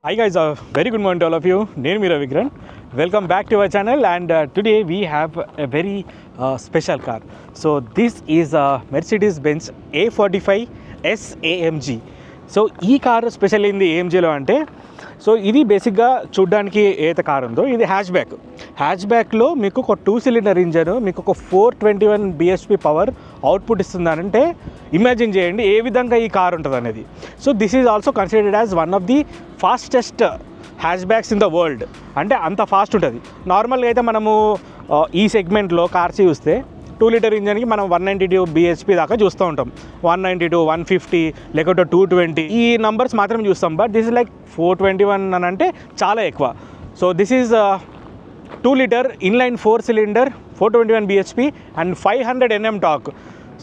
Hi guys, very good morning to all of you. Name me Ravikran. Welcome back to our channel, and today we have a very special car. So this is a Mercedes-Benz A45 S AMG. So ఈ car special ఏంది ఏఎంజీలో అంటే, so ఇది బేసిక్గా చూడ్డానికి ఏదైతే car ఉందో ఇది hatch బ్యాక్లో మీకు ఒక 2 సిలిండర్ ఇంజన్ మీకు ఒక 421 bhp పవర్ అవుట్పుట్ ఇస్తుందనంటే ఇమాజిన్ చేయండి ఏ విధంగా ఈ కార్ ఉంటుంది అనేది. So this is also considered as one of the fastest hatch backs in the world. అంటే అంత ఫాస్ట్ ఉంటుంది. నార్మల్గా అయితే మనము ఈ సెగ్మెంట్లో కార్స్ చూస్తే 2 లీటర్ ఇంజన్కి మనం 192 bhp దాకా చూస్తూ ఉంటాం. 192, 150 లేకపోతే 220 ఈ నంబర్స్ మాత్రం చూస్తాం. బట్ దిస్ ఇస్ లైక్ 421 అని అంటే చాలా ఎక్కువ. So this is 2 litre inline 4 cylinder 421 bhp and 500 Nm torque.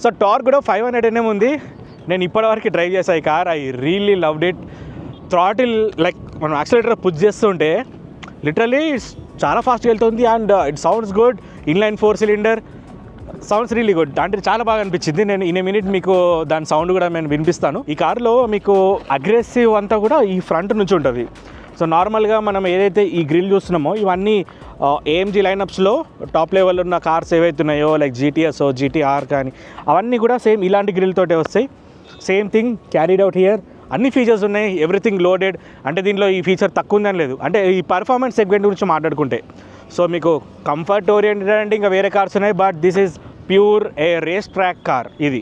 So torque కూడా 500 Nm ఉంది. నేను ఇప్పటివరకు డ్రైవ్ చేసా ఈ car. I really loved it. Throttle like మనం యాక్సిలరేటర్ పుష్ చేస్తుంటే లిటరలీ చాలా ఫాస్ట్గా వెళ్తుంది and it sounds good. Inline 4 cylinder sounds really good. అంటే చాలా బాగా అనిపించింది. నేను ఇన్ ఏ మినిట్ మీకు దాని సౌండ్ కూడా నేను వినిపిస్తాను. ఈ కార్లో మీకు అగ్రెసివ్ అంతా కూడా ఈ ఫ్రంట్ నుంచి ఉంటుంది. సో నార్మల్గా మనం ఏదైతే ఈ గ్రిల్ చూస్తున్నామో ఇవన్నీ ఏఎంజీ లైనప్స్లో టాప్ లెవెల్ ఉన్న కార్స్ ఏవైతే ఉన్నాయో లైక్ జీటీఎస్ జీటీఆర్ కానీ అవన్నీ కూడా సేమ్ ఇలాంటి గ్రిల్ తోటే వస్తాయి. Same thing carried out here. అన్ని ఫీచర్స్ ఉన్నాయి, ఎవ్రీథింగ్ లోడెడ్. అంటే దీనిలో ఈ ఫీచర్ తక్కువ ఉందని లేదు. అంటే ఈ పర్ఫార్మెన్స్ సెగ్మెంట్ గురించి మాట్లాడుకుంటే సో మీకు కంఫర్ట్ ఓరియంటెడ్ అంటే ఇంకా వేరే కార్స్ ఉన్నాయి. But this is pure a race track car ఇది.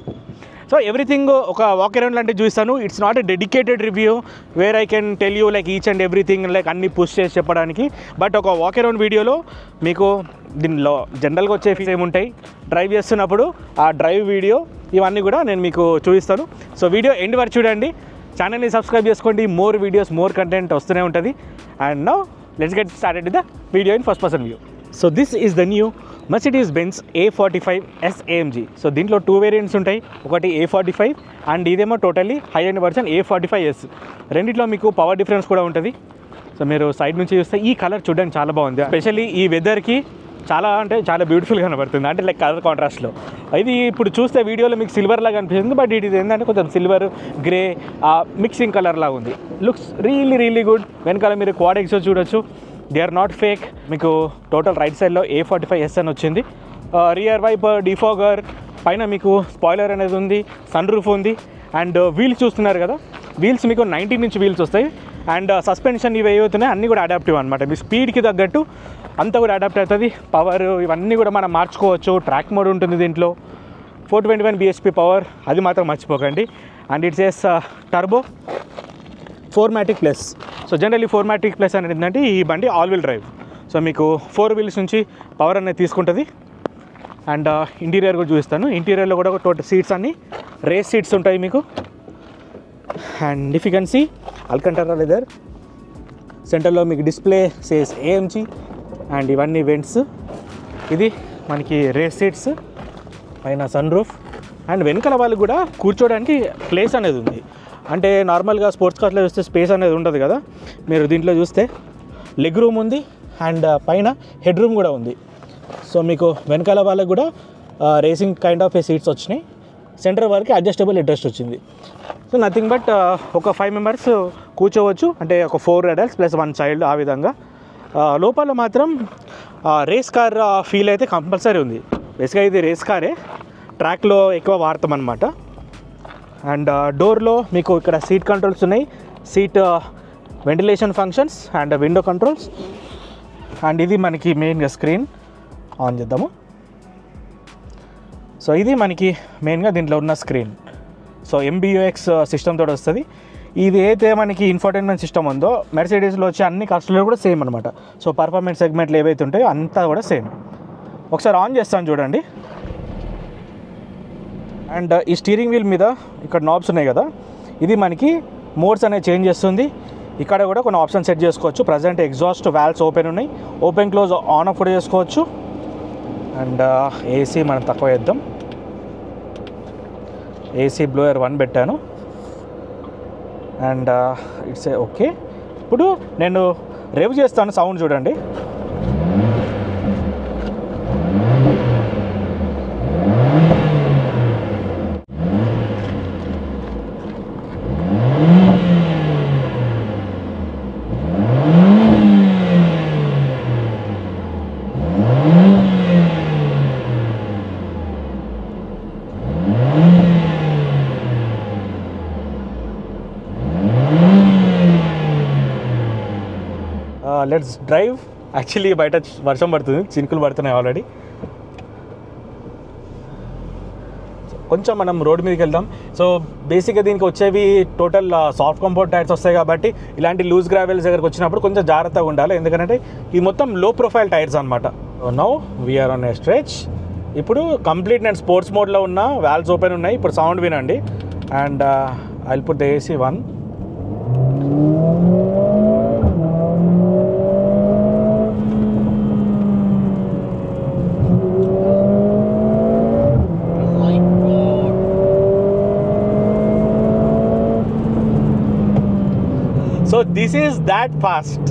సో ఎవ్రీథింగ్ ఒక వాక్ అరౌండ్ లాంటివి చూస్తాను. It's not a dedicated review where I can tell you like each and everything like అన్ని పుష్ చేసి చెప్పడానికి. బట్ ఒక వాక్ అరౌండ్ వీడియోలో మీకు దీనిలో జనరల్గా వచ్చే ఫీచర్స్ ఏముంటాయి, డ్రైవ్ చేస్తున్నప్పుడు ఆ డ్రైవ్ వీడియో ఇవన్నీ కూడా నేను మీకు చూపిస్తాను. సో వీడియో ఎండ్ వరకు చూడండి. ఛానల్ని సబ్స్క్రైబ్ చేసుకోండి. మోర్ వీడియోస్ మోర్ కంటెంట్ వస్తూనే ఉంటుంది. And now let's get started with the video in first person view. So this is the new Mercedes-Benz A45 S AMG. So దీంట్లో 2 వేరియంట్స్ ఉంటాయి. ఒకటి A45 and ఇదేమో totally high end version A45S. రెండిట్లో మీకు power difference కూడా ఉంటుంది. So మీరు side నుంచి చూస్తే ఈ కలర్ చూడడానికి చాలా బాగుంది. ఎస్పెషల్లీ ఈ వెదర్కి చాలా అంటే చాలా బ్యూటిఫుల్గా కనబడుతుంది. అంటే లైక్ కలర్ కాంట్రాస్ట్లో ఇది ఇప్పుడు చూస్తే వీడియోలో మీకు సిల్వర్ లాగా అనిపిస్తుంది. బట్ ఇది ఏంటంటే కొంచెం సిల్వర్ గ్రే మిక్సింగ్ కలర్ లాగా ఉంది. Looks really good. వెనకాల మీరు క్వాడ్ ఎగ్జాస్ట్ చూడొచ్చు. They are not fake. మీకు టోటల్ రైట్ సైడ్లో A45S అని వచ్చింది. రియర్ వైపర్ డిఫాగర్, పైన మీకు స్పాయిలర్ అనేది ఉంది, సన్ రూఫ్ ఉంది. అండ్ వీల్స్ చూస్తున్నారు కదా, వీల్స్ మీకు 19 ఇంచ్ వీల్స్ వస్తాయి. అండ్ సస్పెన్షన్ ఇవి ఏవవుతున్నాయి అన్నీ కూడా అడాప్టివ్ అనమాట. మీ స్పీడ్కి తగ్గట్టు అంతా కూడా అడాప్ట్ అవుతుంది. పవర్ ఇవన్నీ కూడా మనం మార్చుకోవచ్చు. ట్రాక్ మోడ్ ఉంటుంది దీంట్లో. 421 bhp పవర్ అది మాత్రం మర్చిపోకండి. And it's S turbo 4MATIC plus. So generally 4MATIC plus అనేది ఏంటంటే ఈ బండి ఆల్ వీల్ డ్రైవ్. సో మీకు 4 వీల్స్ నుంచి పవర్ అనేది తీసుకుంటుంది. అండ్ ఇంటీరియర్ కూడా చూపిస్తాను. ఇంటీరియర్లో కూడా టోటల్ సీట్స్ అన్నీ రేస్ సీట్స్ ఉంటాయి మీకు. And if you can see Alcantara leather. సెంటర్లో మీకు డిస్ప్లే సేస్ AMG అండ్ ఇవన్నీ వెంట్స్. ఇది మనకి రేస్ సీట్స్, పైన సన్ రూఫ్. అండ్ వెనకాల వాళ్ళు కూడా కూర్చోడానికి ప్లేస్ అనేది ఉంది. అంటే నార్మల్గా స్పోర్ట్స్ కార్స్లో చూస్తే స్పేస్ అనేది ఉండదు కదా. మీరు దీంట్లో చూస్తే లెగ్ రూమ్ ఉంది అండ్ పైన హెడ్ రూమ్ కూడా ఉంది. సో మీకు వెనకాల వాళ్ళకి కూడా racing kind of A seats వచ్చినాయి. సెంటర్ వరకు అడ్జస్టబుల్ హెడ్ వచ్చింది. సో నథింగ్ బట్ ఒక 5 మెంబర్స్ కూర్చోవచ్చు. అంటే ఒక 4 అడల్ట్స్ ప్లస్ 1 చైల్డ్ ఆ విధంగా. లోపల మాత్రం రేస్ కార్ ఫీల్ అయితే కంపల్సరీ ఉంది. బేసిక్గా ఇది రేస్ కారే, ట్రాక్లో ఎక్కువ వాడతాం అన్నమాట. అండ్ డోర్లో మీకు ఇక్కడ సీట్ కంట్రోల్స్ ఉన్నాయి, seat ventilation functions and window controls. And ఇది మనకి మెయిన్గా స్క్రీన్ ఆన్ చేద్దాము. సో ఇది మనకి మెయిన్గా దీంట్లో ఉన్న స్క్రీన్. సో MBUX సిస్టమ్ తోటి వస్తుంది. ఇది అయితే మనకి ఇన్ఫోటైన్మెంట్ సిస్టమ్ ఉందో మెర్సిడీస్లో వచ్చే అన్ని కార్స్లో కూడా సేమ్ అనమాట. సో పర్ఫార్మెన్స్ సెగ్మెంట్లు ఏవైతే ఉంటాయో అంతా కూడా సేమ్. ఒకసారి ఆన్ చేస్తాను చూడండి. అండ్ ఈ స్టీరింగ్ వీల్ మీద ఇక్కడ నాబ్స్ ఉన్నాయి కదా, ఇది మనకి మోడ్స్ అనేది చేంజ్ చేస్తుంది. ఇక్కడ కూడా కొన్ని ఆప్షన్ సెట్ చేసుకోవచ్చు. ప్రజెంట్ ఎగ్జాస్ట్ వాల్వ్స్ ఓపెన్ ఉన్నాయి, ఓపెన్ క్లోజ్ ఆన్ ఆఫ్ కూడా చేసుకోవచ్చు. అండ్ AC మనం తక్కువ చేద్దాం. AC బ్లోయర్ 1 పెట్టాను. And it's okay. ఇప్పుడు నేను రేవ్ చేస్తాను, సౌండ్ చూడండి. Let's drive. యాక్చువల్లీ బయట వర్షం పడుతుంది, చినుకులు పడుతున్నాయి ఆల్రెడీ. కొంచెం మనం రోడ్ మీదకి వెళ్దాం. సో బేసిక్గా దీనికి వచ్చేవి టోటల్ సాఫ్ట్ కంఫర్ట్ టైర్స్ వస్తాయి కాబట్టి ఇలాంటి లూజ్ గ్రావెల్స్ దగ్గరకు వచ్చినప్పుడు కొంచెం జాగ్రత్తగా ఉండాలి, ఎందుకంటే ఇది మొత్తం లో ప్రొఫైల్ టైర్స్ అనమాట. Now we're on a stretch. ఇప్పుడు కంప్లీట్ నేను స్పోర్ట్స్ మోడ్లో ఉన్న, వాల్వ్స్ ఓపెన్ ఉన్నాయి. ఇప్పుడు సౌండ్ వినండి. And I will put the AC 1. So this is that fast.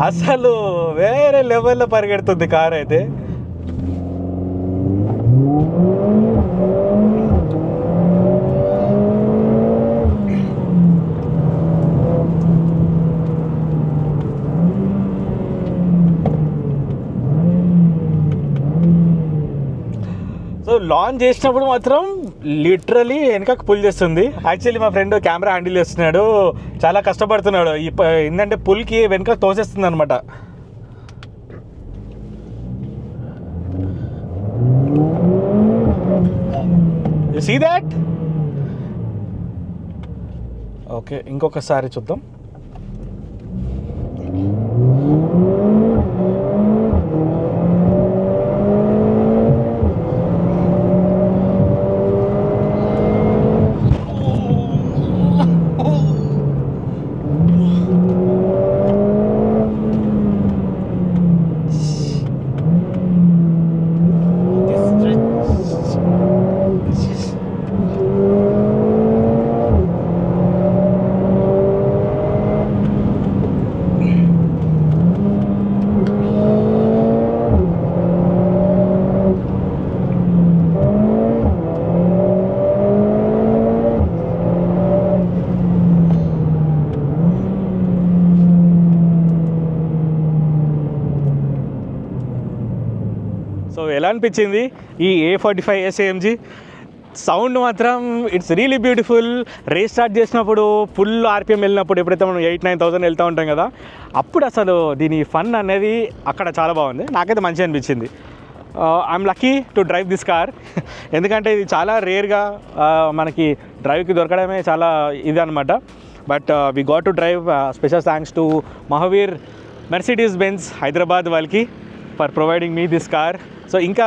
అసలు వేరే లెవెల్లో పరిగెడుతుంది కార్ అయితే. సో లాంచ్ చేసినప్పుడు మాత్రం లిటరలీ వెనకకు పుల్ చేస్తుంది. యాక్చువల్లీ మా ఫ్రెండ్ కెమెరా హ్యాండిల్ చేస్తున్నాడు, చాలా కష్టపడుతున్నాడు. ఏంటంటే పుల్కి వెనక తోసేస్తుంది అనమాట. You see that? ఓకే, ఇంకొకసారి చూద్దాం. సో ఎలా అనిపించింది ఈ A45 AMG? సౌండ్ మాత్రం it's really beautiful. Race start చేసినప్పుడు ఫుల్ RPM వెళ్ళినప్పుడు, ఎప్పుడైతే మనం 8,000-9,000 వెళ్తూ ఉంటాం కదా, అప్పుడు అసలు దీని ఫన్ అనేది అక్కడ చాలా బాగుంది. నాకైతే మంచిగా అనిపించింది. I'm lucky to drive this car. ఎందుకంటే ఇది చాలా రేర్గా మనకి డ్రైవ్కి దొరకడమే చాలా ఇది అనమాట. But we got to drive. Special thanks to Mahavir Mercedes Benz Hyderabad వాళ్ళకి for providing me this car. So ఇంకా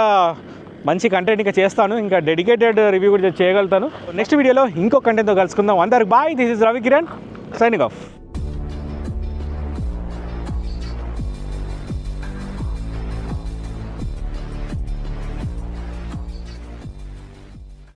మంచి కంటెంట్ ఇంకా చేస్తాను, ఇంకా డెడికేటెడ్ రివ్యూ కూడా చేయగలుగుతాను. నెక్స్ట్ వీడియోలో ఇంకో కంటెంట్తో కలుసుకుందాం. అందరికి bye. This is Ravi Kiran signing of.